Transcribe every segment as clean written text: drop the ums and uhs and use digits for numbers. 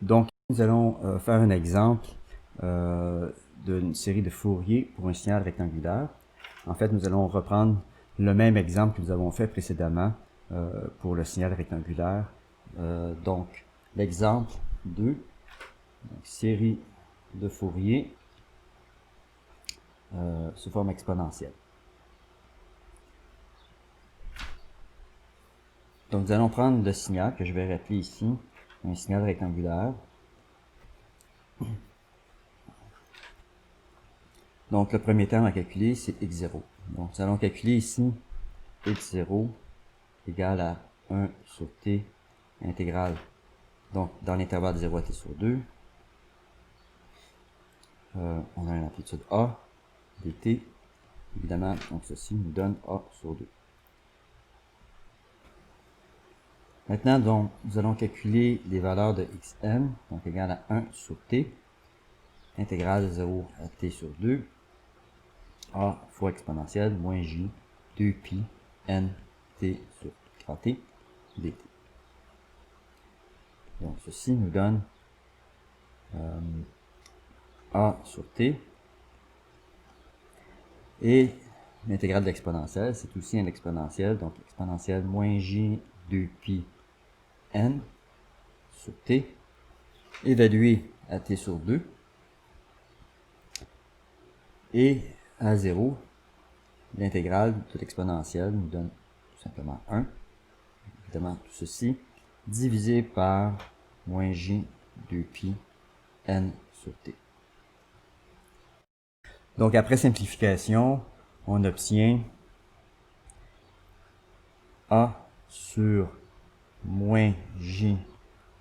Donc, nous allons faire un exemple d'une série de Fourier pour un signal rectangulaire. En fait, nous allons reprendre le même exemple que nous avons fait précédemment pour le signal rectangulaire. Donc, l'exemple 2, donc, série de Fourier sous forme exponentielle. Donc, nous allons prendre le signal que je vais rappeler ici, un signal rectangulaire. Donc, le premier terme à calculer, c'est x0. Donc, nous allons calculer ici x0 égale à 1 sur t intégrale. Donc, dans l'intervalle de 0 à t sur 2, on a une amplitude a dt. Évidemment, donc ceci nous donne a sur 2. Maintenant, donc, nous allons calculer les valeurs de xn, donc égale à 1 sur t, intégrale de 0 à t sur 2, a fois exponentielle moins j 2pi n t sur 3t dt. Donc, ceci nous donne a sur t. Et l'intégrale de l'exponentielle, c'est aussi un exponentiel. Donc, exponentielle moins j 2pi n sur t, évalué à t sur 2. Et à 0, l'intégrale de l'exponentielle nous donne tout simplement 1. Évidemment, tout ceci divisé par moins j 2pi n sur t. Donc, après simplification, on obtient a sur moins j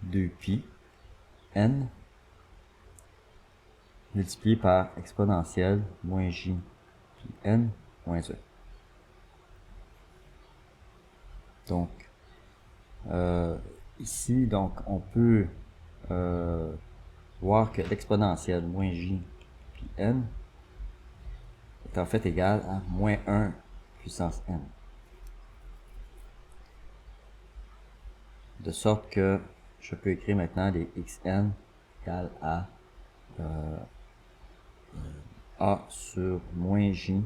2pi n multiplié par exponentielle moins j pi n moins 1. Donc, ici, donc, on peut voir que l'exponentielle moins j pi n est en fait égal à moins 1 puissance n. De sorte que je peux écrire maintenant les xn égale à a sur moins j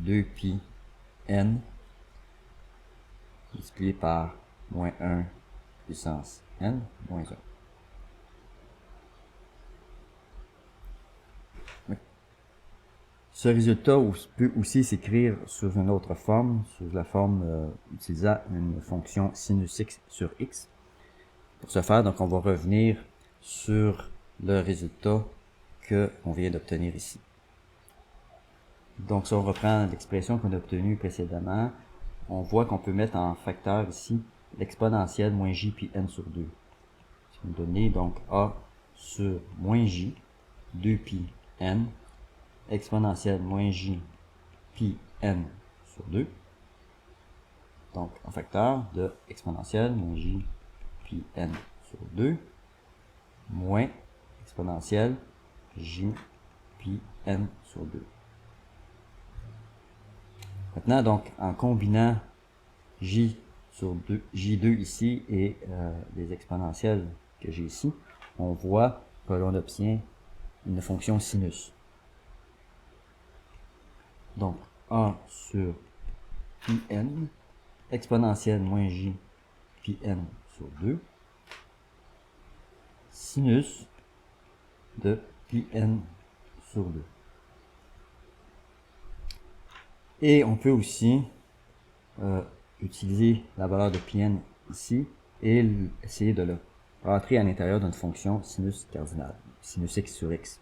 2pi n multiplié par moins 1 puissance n moins 1. Ce résultat peut aussi s'écrire sous une autre forme, sous la forme utilisant une fonction sinus x sur x. Pour ce faire, donc, on va revenir sur le résultat qu'on vient d'obtenir ici. Donc, si on reprend l'expression qu'on a obtenue précédemment, on voit qu'on peut mettre en facteur ici l'exponentielle moins j pi n sur 2. Ça va nous donner donc a sur moins j 2 pi n exponentielle moins j pi n sur 2. Donc, en facteur de exponentielle moins j pi n sur 2 moins exponentielle j pi n sur 2. Maintenant, donc, en combinant j sur 2, j2 ici et les exponentielles que j'ai ici, on voit que l'on obtient une fonction sinus. Donc, a sur pi n exponentielle moins j pi n sur 2 sinus de pi n sur 2. Et on peut aussi utiliser la valeur de pi n ici et essayer de le rentrer à l'intérieur d'une fonction sinus cardinale, sinus x sur x.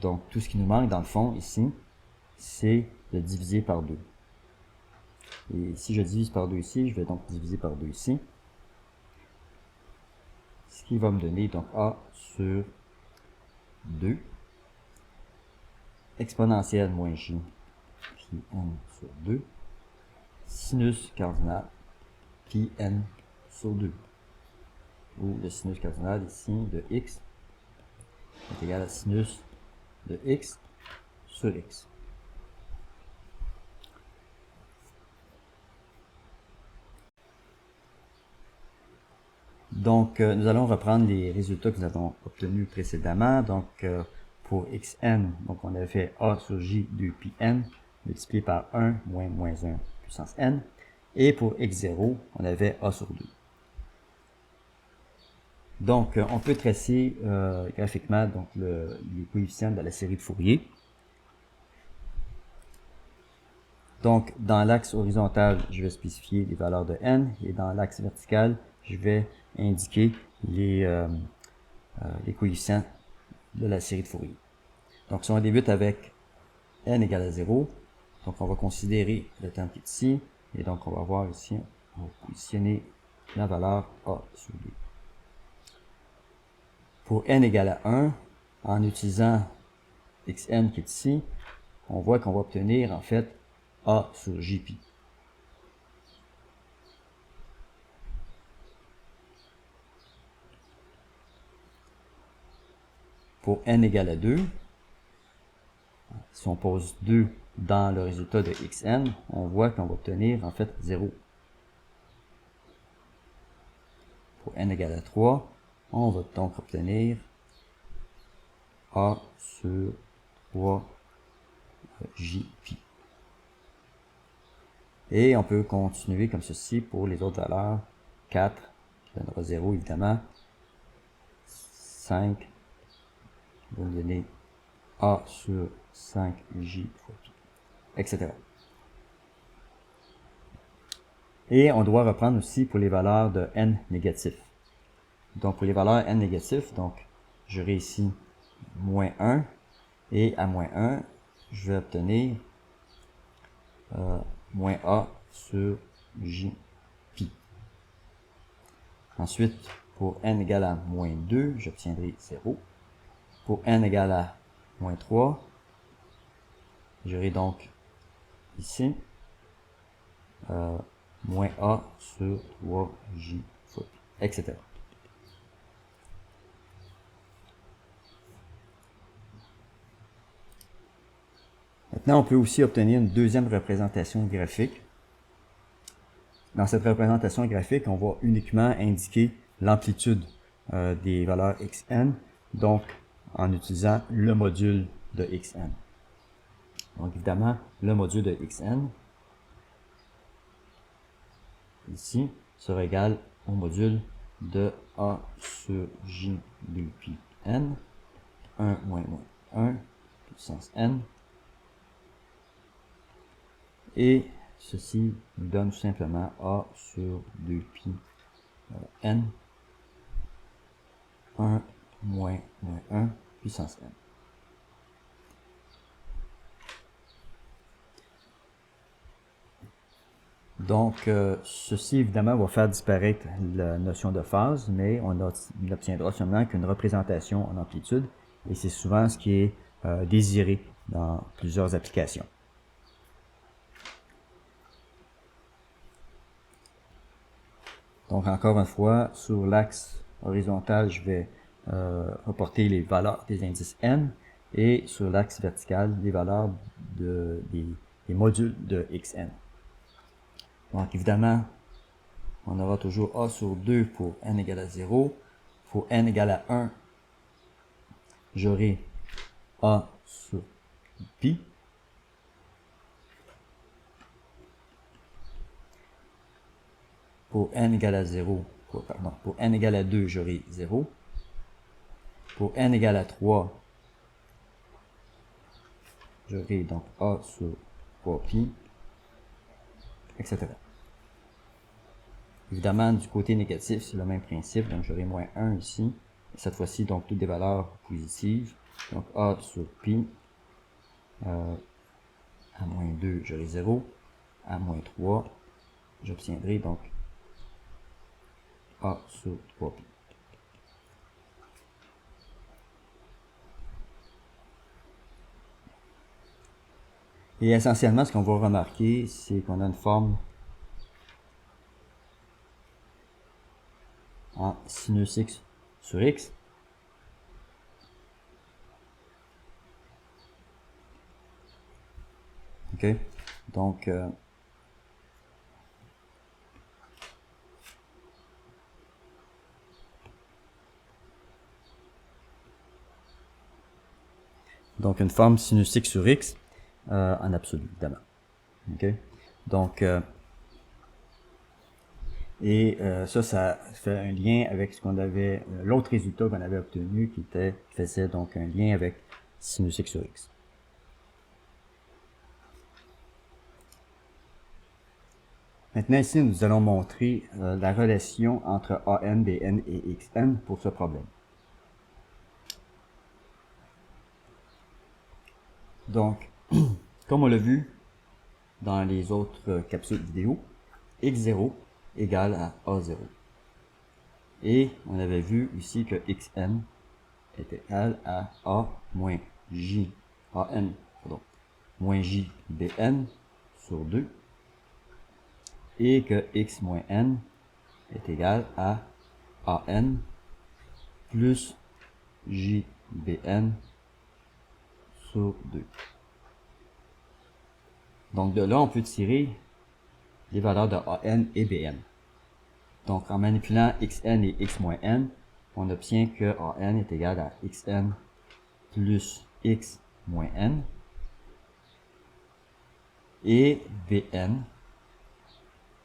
Donc, tout ce qui nous manque dans le fond ici, c'est de diviser par 2. Et si je divise par 2 ici, je vais donc diviser par 2 ici. Ce qui va me donner donc a sur 2 exponentielle moins j pi n sur 2 sinus cardinal pi n sur 2. Où le sinus cardinal ici de x est égal à sinus de x sur x. Donc, nous allons reprendre les résultats que nous avons obtenus précédemment. Donc, pour xn, donc on avait fait a sur j 2 pi n multiplié par 1 moins moins 1 puissance n. Et pour x0, on avait a sur 2. Donc, on peut tracer graphiquement donc, les coefficients de la série de Fourier. Donc, dans l'axe horizontal, je vais spécifier les valeurs de n, et dans l'axe vertical, je vais indiquer les coefficients de la série de Fourier. Donc, si on débute avec n égale à 0, donc on va considérer le terme qui est ici, et donc on va voir ici, on va positionner la valeur a sur 2. Pour n égale à 1, en utilisant xn qui est ici, on voit qu'on va obtenir en fait a sur jpi. Pour n égale à 2, si on pose 2 dans le résultat de xn, on voit qu'on va obtenir en fait 0. Pour n égale à 3, on va donc obtenir a sur 3 jpi. Et on peut continuer comme ceci pour les autres valeurs. 4, qui donnera 0 évidemment. 5, va nous donner a sur 5j fois pi, etc. Et on doit reprendre aussi pour les valeurs de n négatif. Donc pour les valeurs n négatifs, donc j'aurai ici moins 1, et à moins 1, je vais obtenir moins a sur j pi. Ensuite, pour n égale à moins 2, j'obtiendrai 0. Pour n égale à moins 3, j'aurai donc ici moins a sur 3j fois pi, etc. Maintenant, on peut aussi obtenir une deuxième représentation graphique. Dans cette représentation graphique, on va uniquement indiquer l'amplitude des valeurs xn, donc en utilisant le module de xn. Donc évidemment, le module de xn, ici, sera égal au module de a sur j de pi n, 1 moins 1 puissance n, et ceci nous donne tout simplement a sur 2 pi n, 1 moins 1 puissance n. Donc, ceci évidemment va faire disparaître la notion de phase, mais on n'obtiendra seulement qu'une représentation en amplitude, et c'est souvent ce qui est désiré dans plusieurs applications. Donc, encore une fois, sur l'axe horizontal, je vais reporter les valeurs des indices n, et sur l'axe vertical, les valeurs des modules de xn. Donc, évidemment, on aura toujours a sur 2 pour n égale à 0. Pour n égale à 1, j'aurai a sur pi. Pour n égale à 0, pour n égale à 2, j'aurai 0. Pour n égale à 3, j'aurai donc a sur 3 pi, etc. Évidemment, du côté négatif, c'est le même principe, donc j'aurai moins 1 ici. Et cette fois-ci, donc toutes des valeurs positives. Donc a sur pi, à moins 2, j'aurai 0. À moins 3, j'obtiendrai donc a sur 3 pi. Et essentiellement, ce qu'on va remarquer, c'est qu'on a une forme en sinus x sur x. OK? Donc, Donc, une forme sinusique sur x en absolu, évidemment. OK? Donc, ça fait un lien avec ce qu'on avait, l'autre résultat qu'on avait obtenu qui faisait donc un lien avec sinus x sur x. Maintenant, ici, nous allons montrer la relation entre AN, BN et XN pour ce problème. Donc, comme on l'a vu dans les autres capsules vidéo, x0 égale à A0. Et on avait vu ici que xn est égal à A moins J, AN, pardon, moins J BN sur 2. Et que x moins n est égal à AN plus JBN sur 2. Donc de là, on peut tirer les valeurs de AN et BN. Donc en manipulant xn et x moins n, on obtient que AN est égal à xn plus x moins n et BN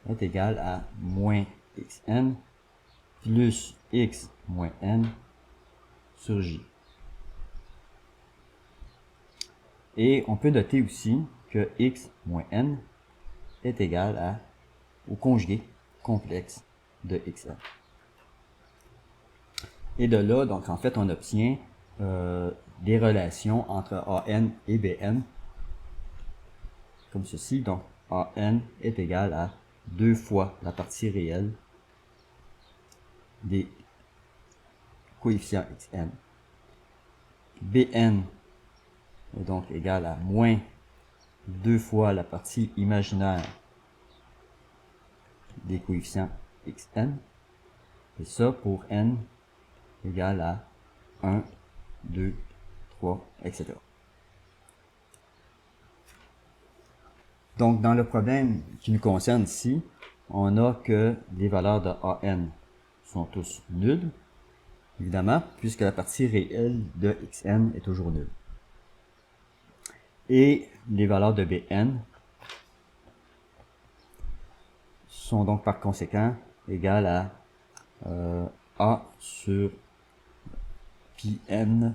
est égal à moins xn plus x moins n sur j. Et on peut noter aussi que x moins n est égal au conjugué complexe de xn. Et de là, donc en fait, on obtient des relations entre AN et BN, comme ceci. Donc, AN est égal à 2 fois la partie réelle des coefficients xn. BN est donc égal à moins 2 fois la partie imaginaire des coefficients xn. Et ça pour n égale à 1, 2, 3, etc. Donc, dans le problème qui nous concerne ici, on a que les valeurs de AN sont tous nulles, évidemment, puisque la partie réelle de xn est toujours nulle. Et les valeurs de Bn sont donc par conséquent égales à A sur pi n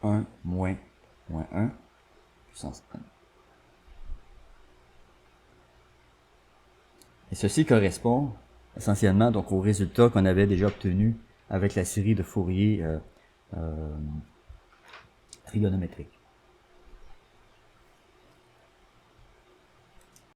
1 moins 1 puissance n. Et ceci correspond essentiellement donc au résultat qu'on avait déjà obtenu avec la série de Fourier trigonométrique.